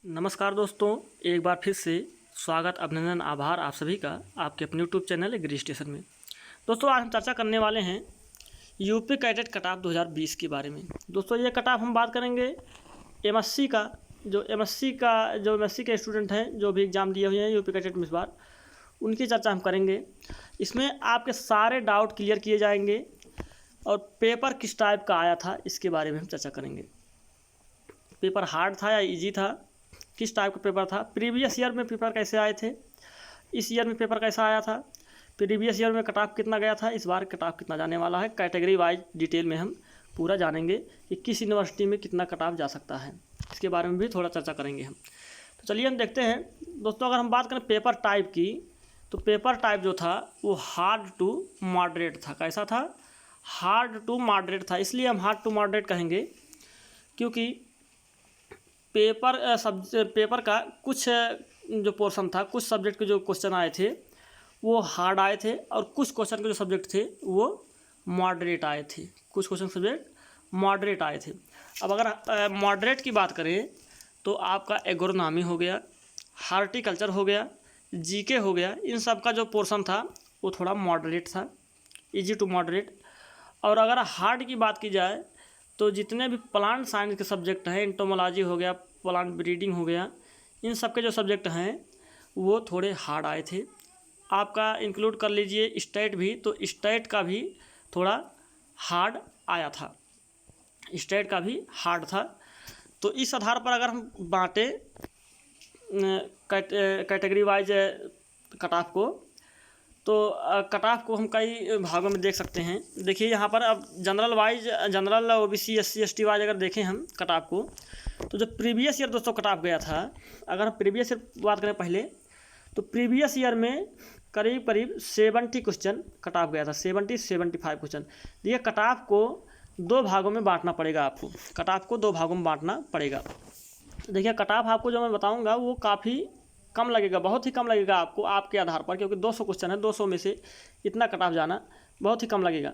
नमस्कार दोस्तों, एक बार फिर से स्वागत, अभिनंदन, आभार आप सभी का आपके अपने यूट्यूब चैनल एग्री स्टेशन में। दोस्तों, आज हम चर्चा करने वाले हैं यूपी कैडेट कट ऑफ 2020 के बारे में। दोस्तों, ये कट ऑफ हम बात करेंगे एमएससी का, जो एमएससी के स्टूडेंट हैं जो भी एग्ज़ाम दिए हुए हैं यूपी कैडेट में इस बार, उनकी चर्चा हम करेंगे। इसमें आपके सारे डाउट क्लियर किए जाएंगे और पेपर किस टाइप का आया था इसके बारे में हम चर्चा करेंगे। पेपर हार्ड था या ईजी था, किस टाइप का पेपर था, प्रीवियस ईयर में पेपर कैसे आए थे, इस ईयर में पेपर कैसा आया था, प्रीवियस ईयर में कट ऑफ कितना गया था, इस बार कट ऑफ कितना जाने वाला है, कैटेगरी वाइज डिटेल में हम पूरा जानेंगे कि किस यूनिवर्सिटी में कितना कट ऑफ जा सकता है। इसके बारे में भी थोड़ा चर्चा करेंगे हम। तो चलिए हम देखते हैं दोस्तों। अगर हम बात करें पेपर टाइप की, तो पेपर टाइप जो था वो हार्ड टू मॉडरेट था। कैसा था? हार्ड टू मॉडरेट था। इसलिए हम हार्ड टू मॉडरेट कहेंगे क्योंकि पेपर का कुछ जो पोर्शन था, कुछ सब्जेक्ट के जो क्वेश्चन आए थे वो हार्ड आए थे और कुछ क्वेश्चन के जो सब्जेक्ट थे वो मॉडरेट आए थे। कुछ क्वेश्चन सब्जेक्ट मॉडरेट आए थे। अब अगर मॉडरेट की बात करें तो आपका एग्रोनॉमी हो गया, हार्टिकल्चर हो गया, जीके हो गया, इन सब का जो पोर्शन था वो थोड़ा मॉडरेट था, इजी टू मॉडरेट। और अगर हार्ड की बात की जाए तो जितने भी प्लांट साइंस के सब्जेक्ट हैं, एंटोमोलॉजी हो गया, प्लांट ब्रीडिंग हो गया, इन सब के जो सब्जेक्ट हैं वो थोड़े हार्ड आए थे। आपका इंक्लूड कर लीजिए स्टेट भी, तो स्टेट का भी थोड़ा हार्ड आया था, स्टेट का भी हार्ड था। तो इस आधार पर अगर हम बांटें कैटेगरी वाइज कट ऑफ को, तो कट ऑफ को हम कई भागों में देख सकते हैं। देखिए यहाँ पर अब general OBC SC ST wise अगर देखें हम कट ऑफ को, तो जो प्रीवियस ईयर दोस्तों कट ऑफ गया था, अगर हम प्रीवियस ईयर बात करें पहले, तो प्रीवियस ईयर में करीब 70 क्वेश्चन कट ऑफ गया था, 75 क्वेश्चन। देखिए कट ऑफ को दो भागों में बांटना पड़ेगा आपको, कट ऑफ को दो भागों में बांटना पड़ेगा। देखिए कट ऑफ आपको जो मैं बताऊँगा वो काफ़ी कम लगेगा, बहुत ही कम लगेगा आपको, आपके आधार पर, क्योंकि 200 क्वेश्चन है, 200 में से इतना कट ऑफ जाना बहुत ही कम लगेगा।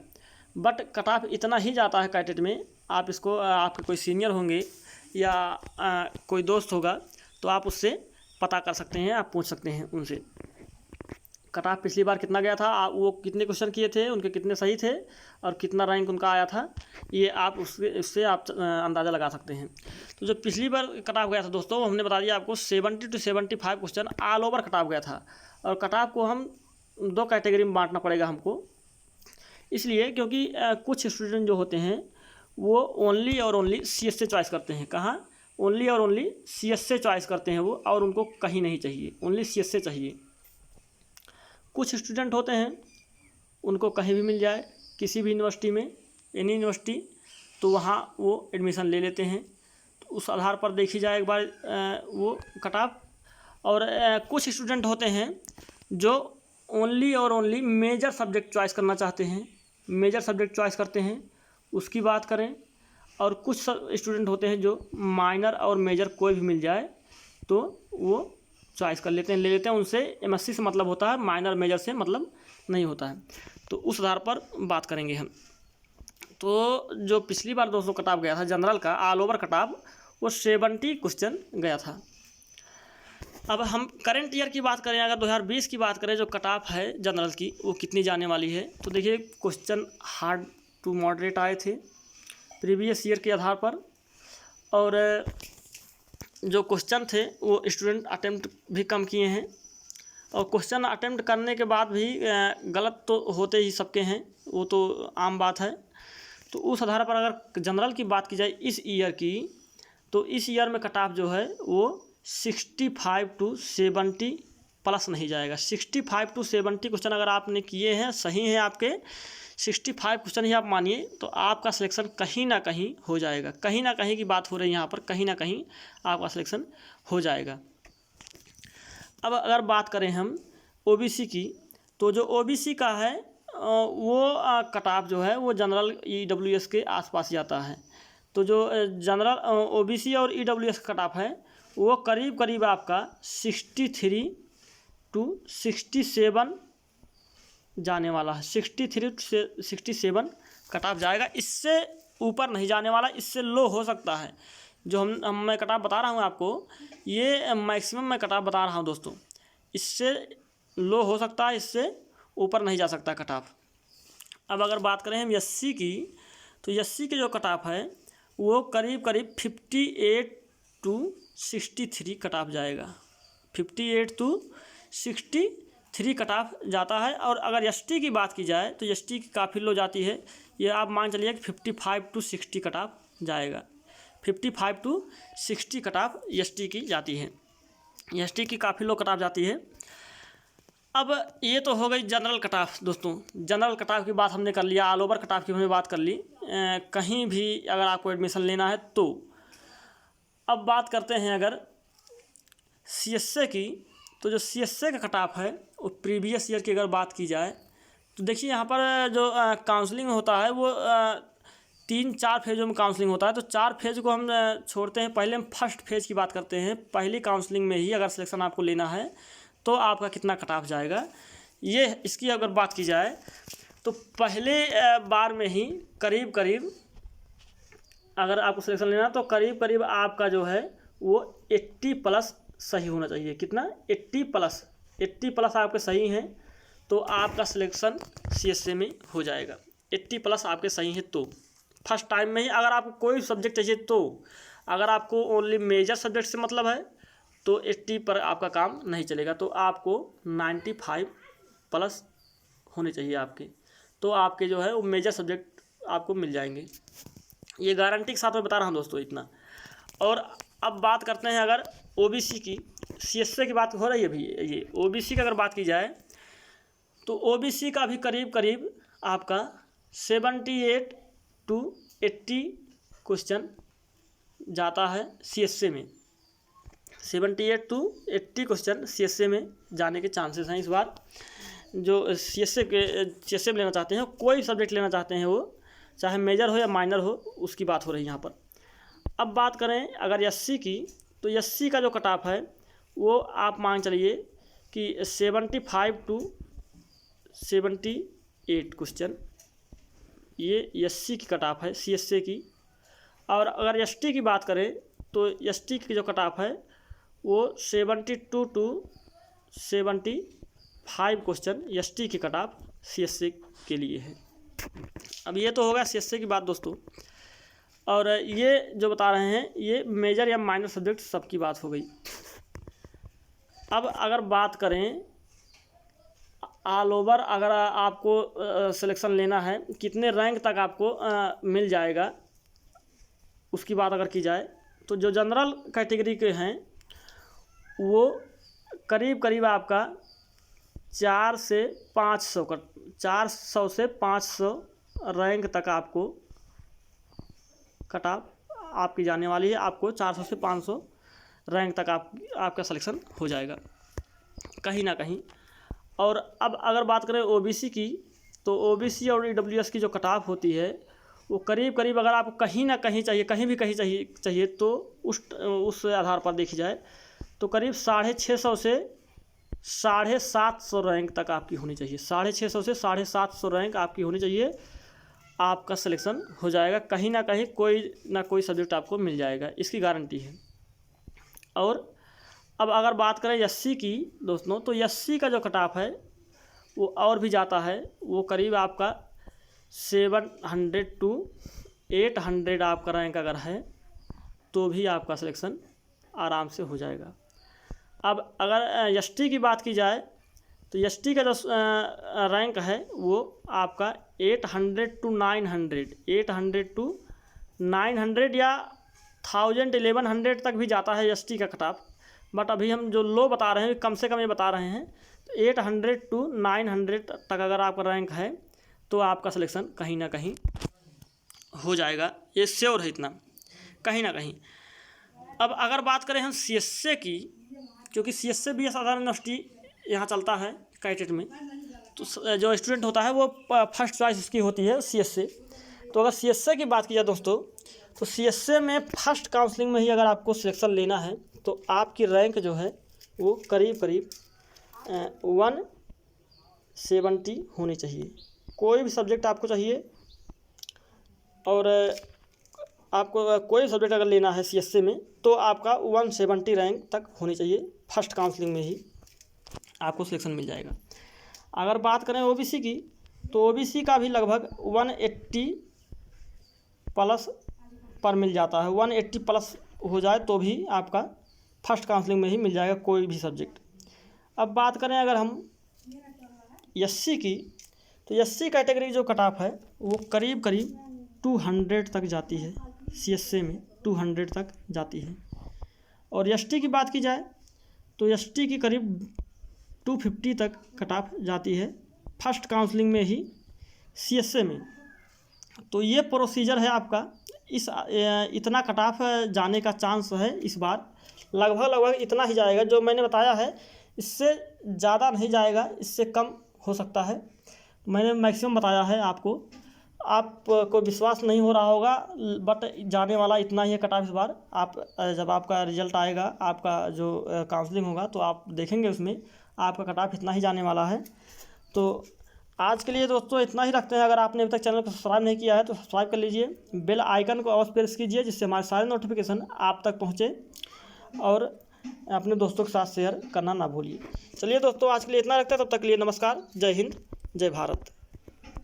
बट कट ऑफ इतना ही जाता है कैटेट में। आप इसको आपके कोई सीनियर होंगे या कोई दोस्त होगा तो आप उससे पता कर सकते हैं, आप पूछ सकते हैं उनसे कट ऑफ पिछली बार कितना गया था, वो कितने क्वेश्चन किए थे, उनके कितने सही थे और कितना रैंक उनका आया था, ये आप उससे आप अंदाज़ा लगा सकते हैं। तो जो पिछली बार कट ऑफ गया था दोस्तों, हमने बता दिया आपको 70 to 75 question all over cut off गया था। और कट ऑफ को हम दो कैटेगरी में बांटना पड़ेगा हमको, इसलिए क्योंकि कुछ स्टूडेंट जो होते हैं वो ओनली और ओनली CS से चॉइस करते हैं। कहाँ? ओनली और ओनली CS से चॉइस करते हैं वो, और उनको कहीं नहीं चाहिए, ओनली CS से चाहिए। कुछ स्टूडेंट होते हैं उनको कहीं भी मिल जाए, किसी भी यूनिवर्सिटी में, एनी यूनिवर्सिटी, तो वहाँ वो एडमिशन ले लेते हैं। तो उस आधार पर देखी जाए एक बार वो कट ऑफ। और कुछ स्टूडेंट होते हैं जो ओनली और ओनली मेजर सब्जेक्ट चॉइस करना चाहते हैं, मेजर सब्जेक्ट चॉइस करते हैं, उसकी बात करें। और कुछ स्टूडेंट होते हैं जो माइनर और मेजर कोई भी मिल जाए तो वो चॉइस कर लेते हैं, ले लेते हैं। उनसे MSc से मतलब होता है, माइनर मेजर से मतलब नहीं होता है। तो उस आधार पर बात करेंगे हम। तो जो पिछली बार दोस्तों कट ऑफ गया था जनरल का, ऑल ओवर कट ऑफ, वो 70 क्वेश्चन गया था। अब हम करंट ईयर की बात करें, अगर 2020 की बात करें, जो कट ऑफ है जनरल की वो कितनी जाने वाली है, तो देखिए क्वेश्चन हार्ड टू मॉडरेट आए थे प्रीवियस ईयर के आधार पर। और जो क्वेश्चन थे वो स्टूडेंट अटेम्प्ट भी कम किए हैं, और क्वेश्चन अटेम्प्ट करने के बाद भी गलत तो होते ही सबके हैं, वो तो आम बात है। तो उस आधार पर अगर जनरल की बात की जाए इस ईयर की, तो इस ईयर में कट ऑफ जो है वो 65 to 70 प्लस नहीं जाएगा। 65 to 70 क्वेश्चन अगर आपने किए हैं, सही हैं आपके 65 क्वेश्चन ही आप मानिए, तो आपका सिलेक्शन कहीं ना कहीं हो जाएगा। कहीं ना कहीं की बात हो रही है यहाँ पर, कहीं ना कहीं आपका सिलेक्शन हो जाएगा। अब अगर बात करें हम OBC की, तो जो OBC का है वो कट ऑफ जो है वो जनरल EWS के आसपास जाता है। तो जो जनरल OBC और EWS का कट ऑफ है वो करीब करीब आपका 63 to 67 जाने वाला है। 63 से 67 कट ऑफ जाएगा, इससे ऊपर नहीं जाने वाला, इससे लो हो सकता है। जो मैं कट ऑफ बता रहा हूँ आपको, ये मैक्सिमम मैं कट ऑफ बता रहा हूँ दोस्तों। इससे लो हो सकता है, इससे ऊपर नहीं जा सकता कट ऑफ। अब अगर बात करें हम एससी की, तो एससी की जो कट ऑफ है वो करीब करीब 58 to 63 कट ऑफ जाएगा। 58 to 63 कट ऑफ जाता है। और अगर एसटी की बात की जाए तो एसटी की काफ़ी लो जाती है, ये आप मान चलिए कि 55 to 60 कट ऑफ जाएगा। 55 to 60 कट ऑफ एसटी की जाती है, एसटी की काफ़ी लो कट ऑफ जाती है। अब ये तो हो गई जनरल कट ऑफ दोस्तों। जनरल कट ऑफ की बात हमने कर लिया, ऑल ओवर कट ऑफ की हमने बात कर ली, कहीं भी अगर आपको एडमिशन लेना है तो। अब बात करते हैं अगर सीएसए की, तो जो सीएसए का कट ऑफ है वो प्रीवियस ईयर की अगर बात की जाए तो देखिए यहाँ पर जो काउंसलिंग होता है वो 3-4 फेज़ों में काउंसलिंग होता है। तो 4 फेज़ को हम छोड़ते हैं, पहले हम फर्स्ट फेज़ की बात करते हैं। पहली काउंसलिंग में ही अगर सिलेक्शन आपको लेना है तो आपका कितना कट ऑफ जाएगा, ये इसकी अगर बात की जाए तो पहले बार में ही करीब करीब अगर आपको सिलेक्शन लेना तो करीब करीब आपका जो है वो 80 प्लस सही होना चाहिए। कितना? 80 प्लस आपके सही हैं तो आपका सिलेक्शन सीएसए में हो जाएगा। 80 प्लस आपके सही हैं तो फर्स्ट टाइम में ही। अगर आपको कोई सब्जेक्ट चाहिए तो, अगर आपको ओनली मेजर सब्जेक्ट से मतलब है तो 80 पर आपका काम नहीं चलेगा, तो आपको 95 प्लस होने चाहिए आपके, तो आपके जो है वो मेजर सब्जेक्ट आपको मिल जाएंगे। ये गारंटी के साथ मैं बता रहा हूँ दोस्तों इतना। और अब बात करते हैं अगर ओबीसी की, सीएसए की बात हो रही है अभी, ये ओबीसी की अगर बात की जाए तो ओबीसी का भी करीब करीब आपका 78 to 80 क्वेश्चन जाता है सीएसए में। 78 to 80 क्वेश्चन सीएसए में जाने के चांसेस हैं इस बार। जो सीएसए में लेना चाहते हैं, कोई सब्जेक्ट लेना चाहते हैं, वो चाहे मेजर हो या माइनर हो, उसकी बात हो रही है यहाँ पर। अब बात करें अगर एससी की, तो एससी का जो कट ऑफ है वो आप मान चलिए कि 75 to 78 क्वेश्चन, ये एससी की कट ऑफ है सीएसए की। और अगर एसटी की बात करें तो एसटी की जो कट ऑफ है वो 72 to 75 क्वेश्चन एसटी की कट ऑफ सीएसए के लिए है। अब ये तो होगा सीएसए की बात दोस्तों। और ये जो बता रहे हैं ये मेजर या माइनर सब्जेक्ट सबकी बात हो गई। अब अगर बात करें ऑल ओवर, अगर आपको सिलेक्शन लेना है, कितने रैंक तक आपको मिल जाएगा, उसकी बात अगर की जाए तो जो जनरल कैटेगरी के हैं वो करीब करीब आपका 400 से 500 रैंक तक आपको कट ऑफ आपकी जाने वाली है। आपको 400 से 500 रैंक तक आपका सिलेक्शन हो जाएगा कहीं ना कहीं। और अब अगर बात करें ओबीसी की, तो ओबीसी और ईडब्ल्यूएस की जो कट ऑफ होती है वो करीब करीब अगर आपको कहीं ना कहीं चाहिए, कहीं भी कहीं चाहिए तो उस आधार पर देखी जाए तो करीब 650 से 750 रैंक तक आपकी होनी चाहिए। 650 से 750 रैंक आपकी होनी चाहिए, आपका सिलेक्शन हो जाएगा। कहीं ना कहीं कोई ना कोई सब्जेक्ट आपको मिल जाएगा, इसकी गारंटी है। और अब अगर बात करें एससी की दोस्तों, तो एससी का जो कट ऑफ है वो और भी जाता है, वो करीब आपका 700 to 800 आपका रैंक अगर है तो भी आपका सिलेक्शन आराम से हो जाएगा। अब अगर एसटी की बात की जाए तो एसटी का जो रैंक है वो आपका 800 to 900 या 1100 तक भी जाता है एसटी का कट ऑफ। बट अभी हम जो लो बता रहे हैं कम से कम ये बता रहे हैं, तो 800 to 900 तक अगर आपका रैंक है तो आपका सिलेक्शन कहीं ना कहीं हो जाएगा, ये श्योर है इतना कहीं ना कहीं। अब अगर बात करें हम सीएसए की, क्योंकि सीएसए भी साधारण यूनिवर्सिटी यहाँ चलता है कैटेट में, तो जो स्टूडेंट होता है वो फर्स्ट चॉइस उसकी होती है सीएसए। तो अगर सीएसए की बात की जाए दोस्तों, तो सीएसए में फर्स्ट काउंसलिंग में ही अगर आपको सिलेक्शन लेना है तो आपकी रैंक जो है वो करीब करीब 170 होनी चाहिए। कोई भी सब्जेक्ट आपको चाहिए और आपको कोई सब्जेक्ट अगर लेना है CSC में तो आपका 170 रैंक तक होनी चाहिए, फर्स्ट काउंसलिंग में ही आपको सिलेक्शन मिल जाएगा। अगर बात करें OBC की तो OBC का भी लगभग 180 प्लस पर मिल जाता है, 180 प्लस हो जाए तो भी आपका फर्स्ट काउंसलिंग में ही मिल जाएगा कोई भी सब्जेक्ट। अब बात करें अगर हम SC की तो SC कैटेगरी जो कट ऑफ है वो करीब करीब 200 तक जाती है, CSC में 200 तक जाती है। और ST की बात की जाए तो ST की करीब 250 तक कट ऑफ जाती है फर्स्ट काउंसलिंग में ही CSC में। तो ये प्रोसीजर है आपका, इतना कट ऑफ जाने का चांस है इस बार, लगभग इतना ही जाएगा जो मैंने बताया है, इससे ज़्यादा नहीं जाएगा, इससे कम हो सकता है। मैंने मैक्सिमम बताया है आपको विश्वास नहीं हो रहा होगा, बट जाने वाला इतना ही है कट ऑफ इस बार। आप जब आपका रिजल्ट आएगा, आपका जो काउंसलिंग होगा तो आप देखेंगे उसमें आपका कट ऑफ इतना ही जाने वाला है। तो आज के लिए दोस्तों इतना ही रखते हैं। अगर आपने अभी तक चैनल को सब्सक्राइब नहीं किया है तो सब्सक्राइब कर लीजिए, बेल आइकन को अवश्य प्रेस कीजिए जिससे हमारे सारे नोटिफिकेशन आप तक पहुँचे, और अपने दोस्तों के साथ शेयर करना ना भूलिए। चलिए दोस्तों आज के लिए इतना रखते हैं, तब तक के लिए नमस्कार, जय हिंद, जय भारत।